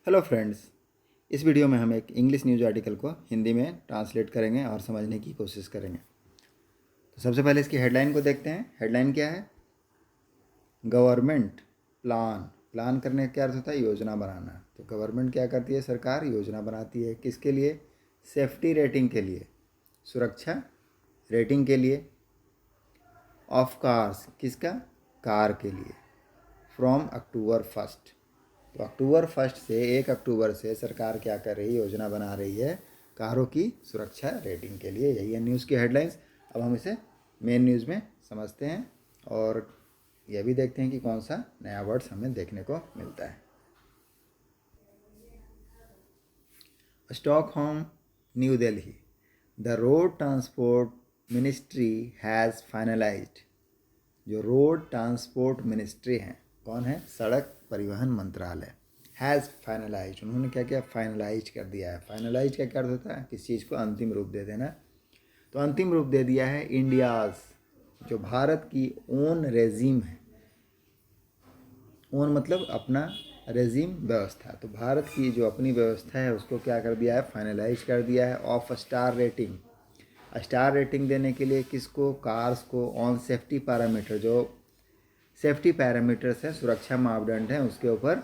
Hello friends, इस video में हम एक इंग्लिश न्यूज़ आर्टिकल को हिंदी में ट्रांसलेट करेंगे और समझने की कोशिश करेंगे। तो सबसे पहले इसकी हेडलाइन को देखते हैं। हेडलाइन क्या है? गवर्नमेंट प्लान करने का क्या अर्थ होता है? योजना बनाना। तो गवर्नमेंट क्या करती है? सरकार योजना बनाती है। किसके लिए? सेफ्टी रेटिंग के लिए, सुरक्षा रेटिंग के लिए। ऑफ कार्स, किसका? कार के लिए। From October 1। तो अक्टूबर 1 से 1 अक्टूबर से सरकार क्या कर रही है? योजना बना रही है कारों की सुरक्षा रेटिंग के लिए। यही है न्यूज़ की हेडलाइंस। अब हम इसे मेन न्यूज़ में समझते हैं और यह भी देखते हैं कि कौन सा नया वर्ड्स हमें देखने को मिलता है। Stockholm, new Delhi, the road transport ministry has finalised. जो रोड ट्रांसपोर्ट मिनिस्ट्री है, कौन है? सड़क परिवहन मंत्रालय। हैज़ फाइनलाइज, उन्होंने क्या किया? फाइनलाइज कर दिया है। फाइनलाइज का क्या अर्थ होता है? किसी चीज़ को अंतिम रूप दे देना। तो अंतिम रूप दे दिया है इंडियाज़, जो भारत की ओन रेजिम है। ओन मतलब अपना, रेजिम व्यवस्था। तो भारत की जो अपनी व्यवस्था है उसको क्या कर दिया है? फाइनलाइज कर दिया है। Of star rating, star rating देने के लिए किसको? कार्स को। ऑन सेफ्टी पैरामीटर, जो सेफ्टी पैरामीटर्स है, सुरक्षा मापदंड है, उसके ऊपर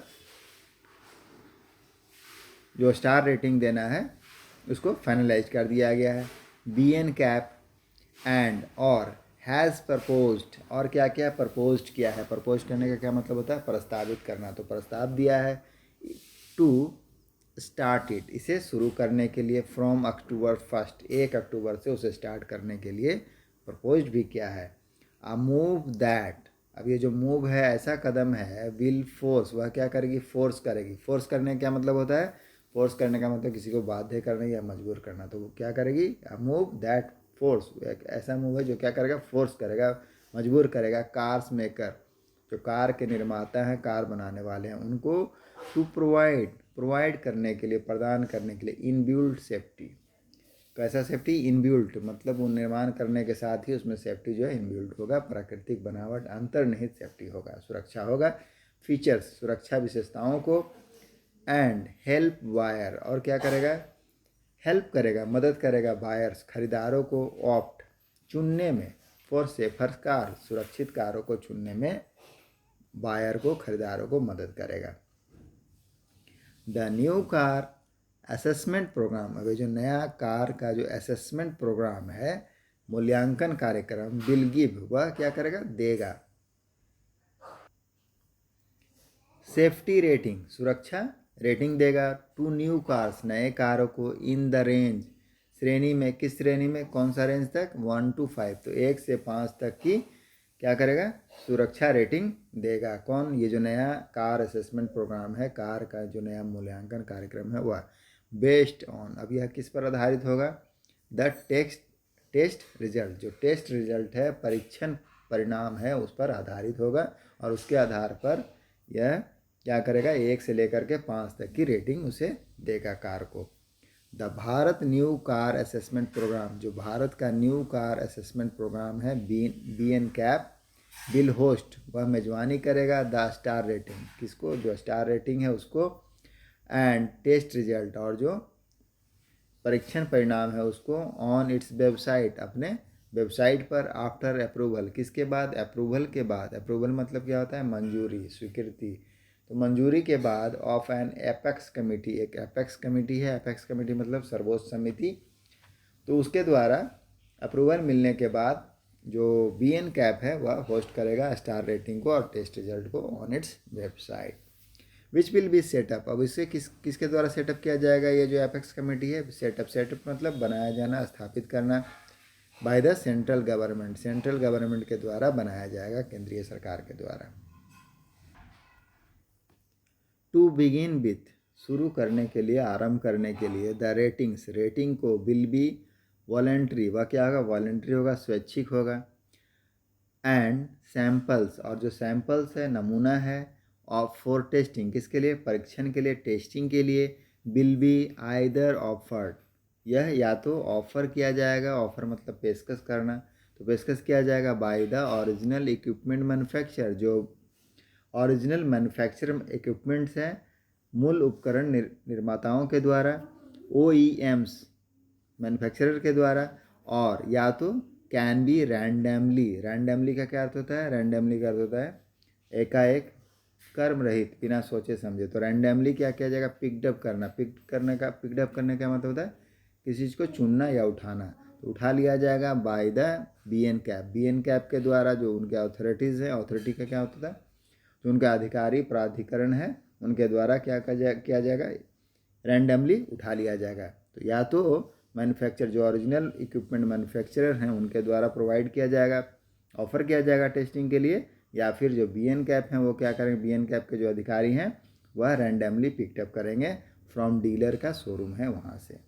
जो स्टार रेटिंग देना है उसको फाइनलाइज कर दिया गया है। बीएन कैप एंड और हैज़ प्रपोज्ड, और क्या क्या प्रपोज्ड किया है? प्रपोज करने का क्या मतलब होता है? प्रस्तावित करना। तो प्रस्ताव दिया है टू स्टार्ट इट, इसे शुरू करने के लिए। फ्रॉम अक्टूबर 1, 1 अक्टूबर से उसे स्टार्ट करने के लिए प्रपोज भी किया है। अ मूव दैट, अब ये जो मूव है, ऐसा कदम है, विल फोर्स, वह क्या करेगी? फोर्स करेगी। फोर्स करने का क्या मतलब होता है? फोर्स करने का मतलब किसी को बाध्य करना या मजबूर करना। तो वो क्या करेगी? अ मूव दैट फोर्स, एक ऐसा मूव है जो क्या करेगा? फोर्स करेगा, मजबूर करेगा। कार्स मेकर, जो कार के निर्माता हैं, कार बनाने वाले हैं, उनको टू प्रोवाइड करने के लिए, प्रदान करने के लिए इनबिल्ट सेफ्टी। कैसा सेफ्टी? इनबिल्ट मतलब वो निर्माण करने के साथ ही उसमें सेफ्टी जो है इनबिल्ट होगा। प्राकृतिक बनावट, अंतर्निहित सेफ्टी होगा, सुरक्षा होगा। फीचर्स, सुरक्षा विशेषताओं को। एंड हेल्प बायर, और क्या करेगा? हेल्प करेगा, मदद करेगा। बायर्स, खरीदारों को। ऑप्ट, चुनने में। फॉर सेफर कार, सुरक्षित कारों को चुनने में बायर को, खरीदारों को मदद करेगा। The new car assessment programme, अब जो नया कार का जो असेसमेंट प्रोग्राम है, मूल्यांकन कार्यक्रम, विल गिव, वह क्या करेगा? देगा। सेफ्टी रेटिंग, सुरक्षा रेटिंग देगा। टू न्यू कार्स, नए कारों को। इन द रेंज, श्रेणी में। किस श्रेणी में? कौन सा रेंज तक? 1 to 5, तो 1 से 5 तक की क्या करेगा? सुरक्षा रेटिंग देगा। कौन? ये जो नया कार असेसमेंट प्रोग्राम है, कार का जो नया मूल्यांकन कार्यक्रम है, वह बेस्ड ऑन, अब यह किस पर आधारित होगा? द टेस्ट रिजल्ट, जो टेस्ट रिजल्ट है, परीक्षण परिणाम है, उस पर आधारित होगा। और उसके आधार पर यह क्या करेगा? 1 से लेकर के 5 तक की रेटिंग उसे देगा कार को। The Bharat new car assessment programme, जो भारत का न्यू कार असेसमेंट प्रोग्राम है, बीएन कैप, विल होस्ट, वह मेजबानी करेगा। द स्टार रेटिंग, किसको? जो स्टार रेटिंग है उसको। एंड टेस्ट रिजल्ट, और जो परीक्षण परिणाम है उसको। ऑन इट्स वेबसाइट, अपने वेबसाइट पर। आफ्टर अप्रूवल, किसके बाद? अप्रूवल के बाद। अप्रूवल मतलब क्या होता है? मंजूरी, स्वीकृति। तो मंजूरी के बाद ऑफ एन एपेक्स कमेटी, एक एपेक्स कमेटी है। एपेक्स कमेटी मतलब सर्वोच्च समिति। तो उसके द्वारा अप्रूवल मिलने के बाद जो बीएन कैप है वह होस्ट करेगा स्टार रेटिंग को और टेस्ट रिजल्ट को on its website. Which will be set up, अब इसे किसके द्वारा सेटअप किया जाएगा? ये जो एपेक्स कमेटी है, सेटअप मतलब बनाया जाना, स्थापित करना। By the central government, central government के द्वारा बनाया जाएगा, केंद्रीय सरकार के द्वारा। टू बिगिन विथ, शुरू करने के लिए, आरंभ करने के लिए। द रेटिंग्स, रेटिंग को। विल बी वॉलेंट्री, वह क्या होगा? वॉलेंट्री होगा, स्वैच्छिक होगा। एंड सैम्पल्स, और जो सैम्पल्स है, नमूना है। ऑफ फॉर टेस्टिंग, किसके लिए? परीक्षण के लिए, टेस्टिंग के लिए। विल बी आइदर ऑफर्ड, यह या तो ऑफर किया जाएगा। ऑफर मतलब पेशकश करना, तो पेशकश किया जाएगा by the original equipment manufacture, जो ओरिजिनल मैन्युफैक्चर इक्विपमेंट्स हैं, मूल उपकरण निर्माताओं के द्वारा, OEMs मैन्युफैक्चरर के द्वारा, और या तो कैन बी रैंडमली। रैंडमली का क्या अर्थ होता है? रैंडमली का अर्थ होता है एकाएक, कर्म रहित, बिना सोचे समझे। तो रैंडमली क्या किया जाएगा? पिकअप करना। पिकअप करने का मतलब होता है किसी चीज़ को चुनना या उठाना। तो उठा लिया जाएगा by the BN cap. BN cap के द्वारा जो उनके अथॉरिटीज़ हैं, अथॉरिटी का क्या होता है? जो उनका अधिकारी प्राधिकरण है, उनके द्वारा क्या किया जाएगा? रैंडमली उठा लिया जाएगा। तो या तो मैन्युफैक्चर, जो ओरिजिनल इक्विपमेंट मैन्युफैक्चरर हैं उनके द्वारा प्रोवाइड किया जाएगा, ऑफर किया जाएगा टेस्टिंग के लिए, या फिर जो BN कैप हैं वो क्या करेंगे? BN कैप के जो अधिकारी हैं वह रैंडमली पिकअप करेंगे फ्रॉम डीलर का शोरूम है वहाँ से।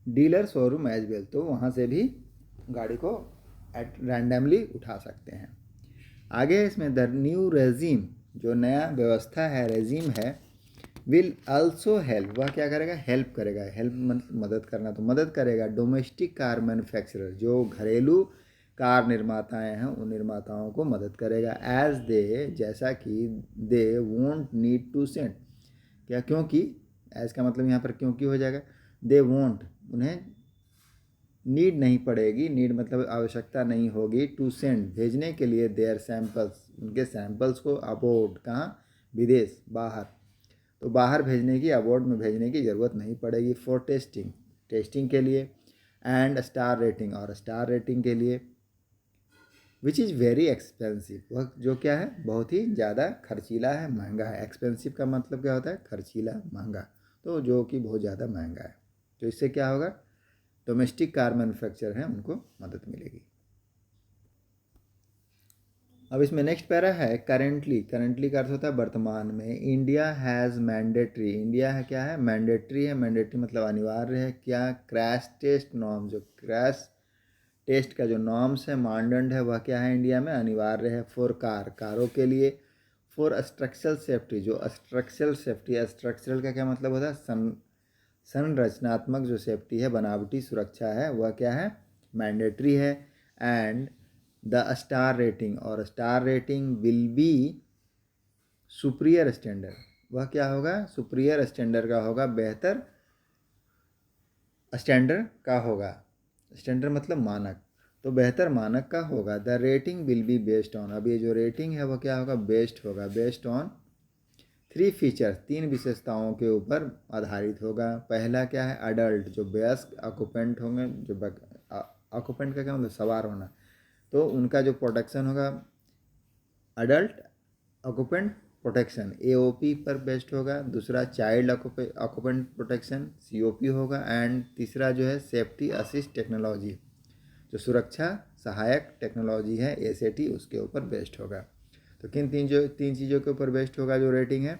डीलर शोरूम एज वेल, तो वहाँ से भी गाड़ी को रैंडमली उठा सकते हैं। आगे इसमें द न्यू रेजीम, जो नया व्यवस्था है, रेजीम है, विल आल्सो हेल्प, वह क्या करेगा? हेल्प करेगा। हेल्प मतलब मदद करना, तो मदद करेगा डोमेस्टिक कार मैन्युफैक्चरर, जो घरेलू कार निर्माताएं हैं उन निर्माताओं को मदद करेगा। एज दे, जैसा कि they won't need to send, क्या? क्योंकि, एज का मतलब यहाँ पर क्योंकि हो जाएगा। दे वोंट, उन्हें नीड नहीं पड़ेगी, नीड मतलब आवश्यकता नहीं होगी, टू सेंड, भेजने के लिए, देयर सैंपल्स, उनके सैंपल्स को अबोर्ड, कहाँ? विदेश, बाहर। तो बाहर भेजने की, अबोर्ड में भेजने की ज़रूरत नहीं पड़ेगी। फॉर टेस्टिंग, टेस्टिंग के लिए, एंड स्टार रेटिंग, और स्टार रेटिंग के लिए, विच इज़ वेरी एक्सपेंसिव, वह जो क्या है? बहुत ही ज़्यादा खर्चीला है, महंगा है। एक्सपेंसिव का मतलब क्या होता है? खर्चीला, महंगा। तो जो कि बहुत ज़्यादा महंगा है। तो इससे क्या होगा? डोमेस्टिक कार मैन्युफैक्चरर हैं उनको मदद मिलेगी। अब इसमें नेक्स्ट पैरा है करेंटली। करेंटली का अर्थ होता है वर्तमान में। इंडिया हैज़ मैंडेटरी, इंडिया है क्या है? मैंडेटरी है। मैंडेटरी मतलब अनिवार्य है। क्या? क्रैश टेस्ट नॉर्म, जो क्रैश टेस्ट का जो नॉर्म्स है, मानदंड है, वह क्या है? इंडिया में अनिवार्य है। फॉर कार, कारों के लिए। फॉर स्ट्रक्चरल सेफ्टी, जो स्ट्रक्चरल सेफ्टी, स्ट्रक्चरल का क्या मतलब होता है? संरचनात्मक जो सेफ्टी है, बनावटी सुरक्षा है, वह क्या है? मैंडेटरी है। एंड द स्टार रेटिंग, और star rating will be superior standard, वह क्या होगा? सुपीरियर स्टैंडर्ड का होगा, बेहतर स्टैंडर्ड का होगा। स्टैंडर्ड मतलब मानक, तो बेहतर मानक का होगा। The rating will be based on, अब ये जो रेटिंग है वह क्या होगा? बेस्ड होगा, बेस्ड ऑन 3 फीचर्स, 3 विशेषताओं के ऊपर आधारित होगा। पहला क्या है? अडल्ट, जो वयस्क ऑक्यूपेंट होंगे, जो ऑक्यूपेंट का क्या मतलब? सवार होना। तो उनका जो प्रोटेक्शन होगा, अडल्ट ऑक्यूपेंट प्रोटेक्शन, AOP पर बेस्ड होगा। दूसरा चाइल्ड ऑक्यूपेंट प्रोटेक्शन, COP होगा। एंड तीसरा जो है सेफ्टी असिस्ट टेक्नोलॉजी, जो सुरक्षा सहायक टेक्नोलॉजी है, SAT, उसके ऊपर बेस्ड होगा। तो किन तीन चीज़ों के ऊपर बेस्ड होगा जो रेटिंग है?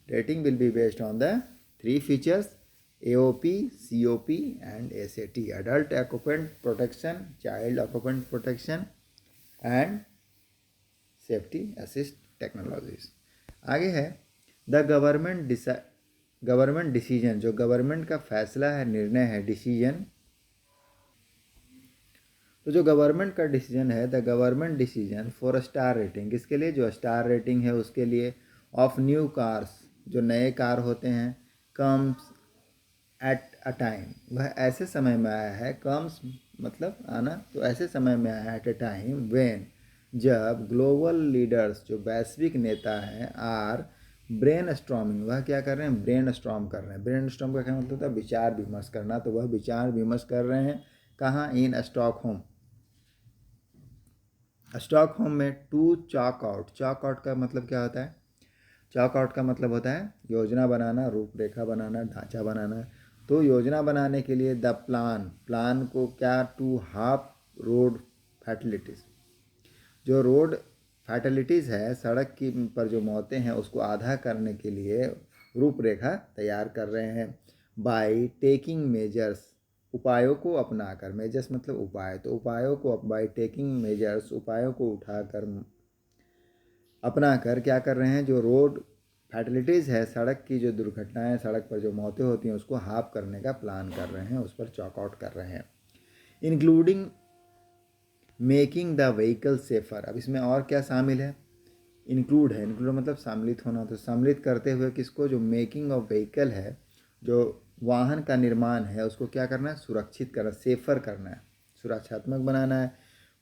Rating will be based on the 3 features, AOP, COP and SAT, adult occupant protection, child occupant protection and safety assist technologies. आगे है द गवर्नमेंट डिसीजन, जो गवर्नमेंट का फैसला है, निर्णय है, डिसीजन। तो जो गवर्नमेंट का डिसीजन है, the government decision for star rating, किसके लिए? जो स्टार रेटिंग है उसके लिए। ऑफ न्यू कार्स, जो नए कार होते हैं, कम्स एट अ टाइम, वह ऐसे समय में आया है। कम्स मतलब आना, तो ऐसे समय में आया एट ए टाइम व्हेन, जब ग्लोबल लीडर्स, जो वैश्विक नेता हैं, आर ब्रेन स्ट्रॉमिंग, वह क्या कर रहे हैं? ब्रेन स्ट्रॉम कर रहे हैं। ब्रेन स्ट्रॉम का क्या मतलब होता है? विचार विमर्श करना। तो वह विचार विमर्श कर रहे हैं कहाँ? In Stockholm. स्टॉकहोम में to chalk out, chalk out का मतलब क्या होता है? चॉक आउट का मतलब होता है योजना बनाना, रूपरेखा बनाना, ढांचा बनाना। तो योजना बनाने के लिए द प्लान को क्या? टू हाफ रोड फैटिलिटीज़, जो रोड फैटिलिटीज़ है, सड़क की पर जो मौतें हैं, उसको आधा करने के लिए रूपरेखा तैयार कर रहे हैं। बाय टेकिंग मेजर्स, उपायों को अपनाकर, मेजर्स मतलब उपाय, तो उपायों को, बाय टेकिंग मेजर्स, उपायों को उठाकर, अपना कर क्या कर रहे हैं? जो रोड फैटिलिटीज़ है, सड़क की जो दुर्घटनाएं, सड़क पर जो मौतें होती हैं, उसको हाफ करने का प्लान कर रहे हैं, उस पर चॉकआउट कर रहे हैं। Including making the vehicle safer, अब इसमें और क्या शामिल है? इंक्लूड है, इंक्लूड मतलब सम्मिलित होना, तो सम्मिलित करते हुए किसको, जो मेकिंग ऑफ व्हीकल है, जो वाहन का निर्माण है उसको क्या करना है, सुरक्षित करना, सेफर करना है, सुरक्षात्मक बनाना है।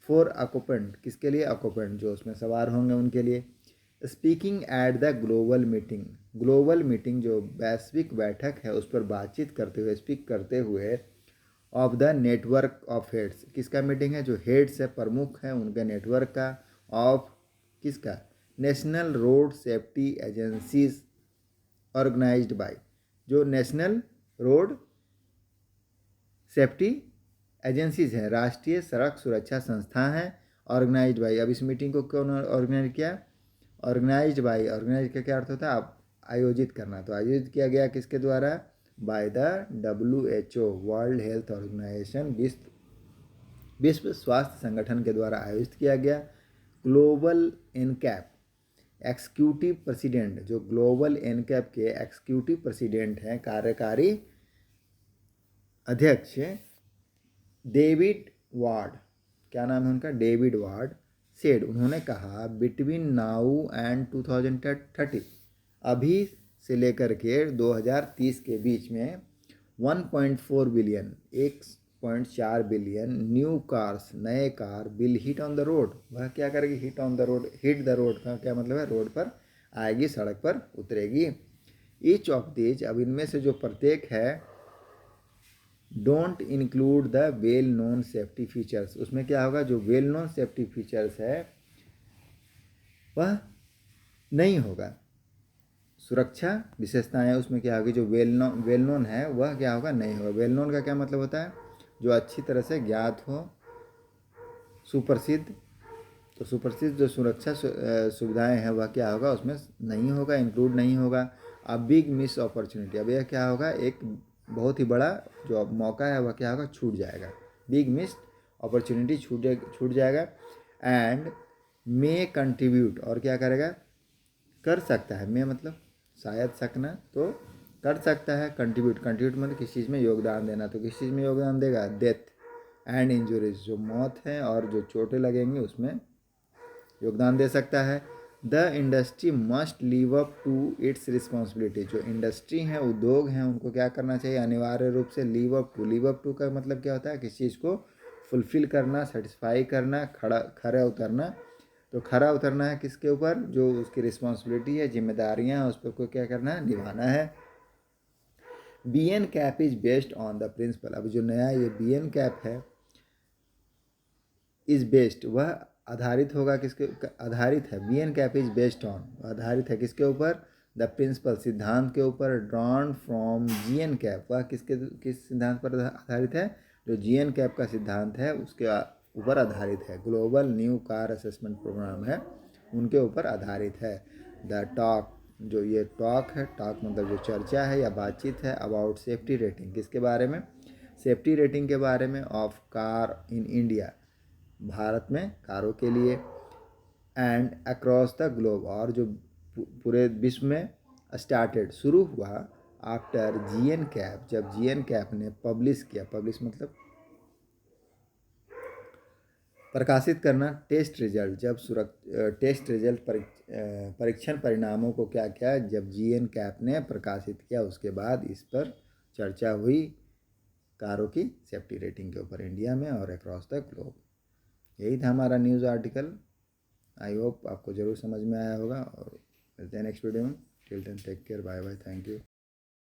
फॉर ऑक्यूपेंट, किसके लिए, ऑक्यूपेंट जो उसमें सवार होंगे उनके लिए। Speaking at the global meeting, global meeting जो वैश्विक बैठक है उस पर बातचीत करते हुए, स्पीक करते हुए, of the network of heads, किसका मीटिंग है, जो हेड्स है, प्रमुख है उनके नेटवर्क का, ऑफ किसका, national road safety agencies organised by, जो नेशनल रोड सेफ्टी एजेंसीज हैं, राष्ट्रीय सड़क सुरक्षा संस्था हैं, ऑर्गेनाइज्ड बाई। अब इस मीटिंग को कौन ऑर्गेनाइज किया, ऑर्गेनाइज्ड बाई, ऑर्गेनाइज का क्या अर्थ होता है, आप आयोजित करना, तो आयोजित किया गया किसके द्वारा, by the WHO, world health organisation, विश्व स्वास्थ्य संगठन के द्वारा आयोजित किया गया। ग्लोबल एनकैप एक्सिक्यूटिव प्रेसिडेंट, जो ग्लोबल एनकैप के एक्सिक्यूटिव प्रेसिडेंट हैं, कार्यकारी अध्यक्ष डेविड वार्ड, क्या नाम है उनका, डेविड वार्ड, सेड, उन्होंने कहा, बिटवीन नाउ एंड 2030, अभी से लेकर के 2030 के बीच में 1.4 बिलियन, 1.4 बिलियन न्यू कार्स, नए car will hit on the road, वह क्या करेगी, hit on the road, hit the road का क्या मतलब है, रोड पर आएगी, सड़क पर उतरेगी। ईच ऑफ दीज, अब इनमें से जो प्रत्येक है, don't include the well known safety features, उसमें क्या होगा, जो वेल नोन सेफ्टी फीचर्स है वह नहीं होगा, सुरक्षा विशेषताएं उसमें क्या होगी, जो वेल नोन है वह क्या होगा, नहीं होगा। वेल नोन का क्या मतलब होता है, जो अच्छी तरह से ज्ञात हो, सुप्रसिद्ध, तो सुप्रसिद्ध जो सुरक्षा सुविधाएं हैं वह क्या होगा, उसमें नहीं होगा, इंक्लूड नहीं होगा। अब बिग मिस अपॉर्चुनिटी, अब यह क्या होगा, एक बहुत ही बड़ा जो मौका है वह क्या होगा, छूट जाएगा, बिग मिस अपॉर्चुनिटी छूट जाएगा। एंड मे कंट्रीब्यूट, और क्या करेगा, कर सकता है, मे मतलब शायद सकना, तो कर सकता है, कंट्रीब्यूट, कंट्रीब्यूट मतलब किस चीज़ में योगदान देना, तो किस चीज़ में योगदान देगा, डेथ एंड इंजरीज, जो मौत है और जो चोटें लगेंगी उसमें योगदान दे सकता है। The industry must live up to its responsibility, जो इंडस्ट्री हैं, उद्योग हैं, उनको क्या करना चाहिए, अनिवार्य रूप से live up to, live up to का मतलब क्या होता है, किसी चीज़ को फुलफिल करना, सेटिस्फाई करना, खरा उतरना, तो खरा उतरना है किसके ऊपर, जो उसकी रिस्पॉन्सिबिलिटी है, जिम्मेदारियाँ हैं, उस पर को क्या करना है, निभाना है। BN CAP is based on the principle, अब जो नया ये BN कैप है, इज बेस्ड, वह आधारित होगा किसके, आधारित है, BN CAP is based on, आधारित है किसके ऊपर, द प्रिंसिपल, सिद्धांत के ऊपर, ड्रॉन फ्रॉम GN कैप, वह किस सिद्धांत पर आधारित है, जो GN कैप का सिद्धांत है उसके ऊपर आधारित है। Global new car assessment programme है उनके ऊपर आधारित है। द टॉक, जो ये टॉक है, टॉक मतलब जो चर्चा है या बातचीत है, अबाउट सेफ्टी रेटिंग, किसके बारे में, सेफ्टी रेटिंग के बारे में, of car in India, Bharat में कारों के लिए, एंड अक्रॉस द ग्लोब, और जो पूरे विश्व में स्टार्टेड, शुरू हुआ, आफ्टर GN कैप, जब GN कैप ने पब्लिश किया, पब्लिश मतलब प्रकाशित करना, टेस्ट रिजल्ट, जब टेस्ट रिजल्ट परीक्षण परिणामों को क्या किया, जब GN कैप ने प्रकाशित किया, उसके बाद इस पर चर्चा हुई कारों की सेफ्टी रेटिंग के ऊपर इंडिया में और अक्रॉस द ग्लोब। यही था हमारा न्यूज़ आर्टिकल। आई होप आपको ज़रूर समझ में आया होगा, और मिलते हैं नेक्स्ट वीडियो में। Till then take care, bye bye, thank you.